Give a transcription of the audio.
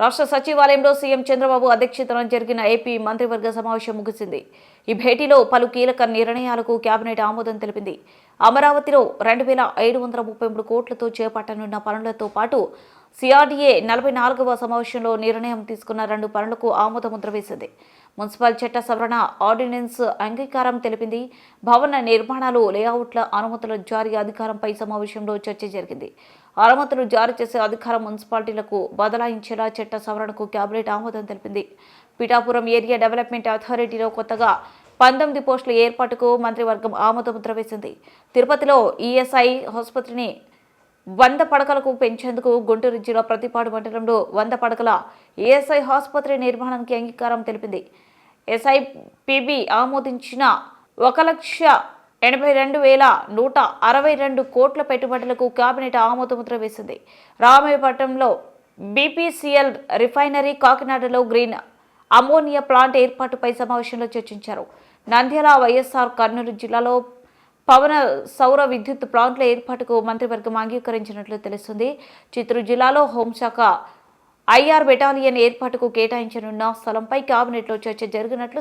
రాష్ట్ర సచివాలయంలో సీఎం చంద్రబాబు అధ్యక్షతన జరిగిన ఏపీ మంత్రివర్గ సమావేశం ముగిసింది. ఈ భేటీలో పలు కీలక నిర్ణయాలకు కేబినెట్ ఆమోదం తెలిపింది. అమరావతిలో 2,533 కోట్లతో చేపట్టనున్న పనులతో పాటు సిఆర్డీఏ 44వ సమావేశంలో నిర్ణయం తీసుకున్న 2 పనులకు ఆమోదముద్ర వేసింది. మున్సిపల్ చట్ట సవరణ ఆర్డినెన్స్ అంగీకారం తెలిపింది. భవన నిర్మాణాలు, లేఅవుట్ల అనుమతుల జారీ అధికారంపై సమావేశంలో చర్చ జరిగింది. అనుమతులు జారీ చేసే అధికారం మున్సిపాలిటీలకు బదలాయించేలా చట్ట సవరణకు కేబినెట్ ఆమోదం తెలిపింది. పిఠాపురం ఏరియా డెవలప్మెంట్ అథారిటీలో కొత్తగా 19 పోస్టుల ఏర్పాటుకు మంత్రివర్గం ఆమోదముద్ర వేసింది. తిరుపతిలో ఈఎస్ఐ ఆసుపత్రిని 100 పడకలకు పెంచేందుకు గుంటూరు జిల్లా ప్రతిపాడు మండలంలో 100 పడకల ఈఎస్ఐ ఆసుపత్రి నిర్మాణానికి అంగీకారం తెలిపింది. ఎస్ఐపిబి ఆమోదించిన 1,82,162 కోట్ల పెట్టుబడులకు కేబినెట్ ఆమోదముద్ర వేసింది. రామాయపట్నంలో బీపీసీఎల్ రిఫైనరీ, కాకినాడలో గ్రీన్ అమోనియా ప్లాంట్ ఏర్పాటుపై సమావేశంలో చర్చించారు. నంద్యాల, వైఎస్ఆర్ కర్నూలు జిల్లాలో పవన సౌర విద్యుత్ ప్లాంట్ల ఏర్పాటుకు మంత్రివర్గం అంగీకరించినట్లు తెలుస్తుంది. చిత్తూరు జిల్లాలో హోంశాఖ ఐఆర్ బెటాలియన్ ఏర్పాటుకు కేటాయించనున్న స్థలంపై కేబినెట్లో చర్చ జరిగినట్లు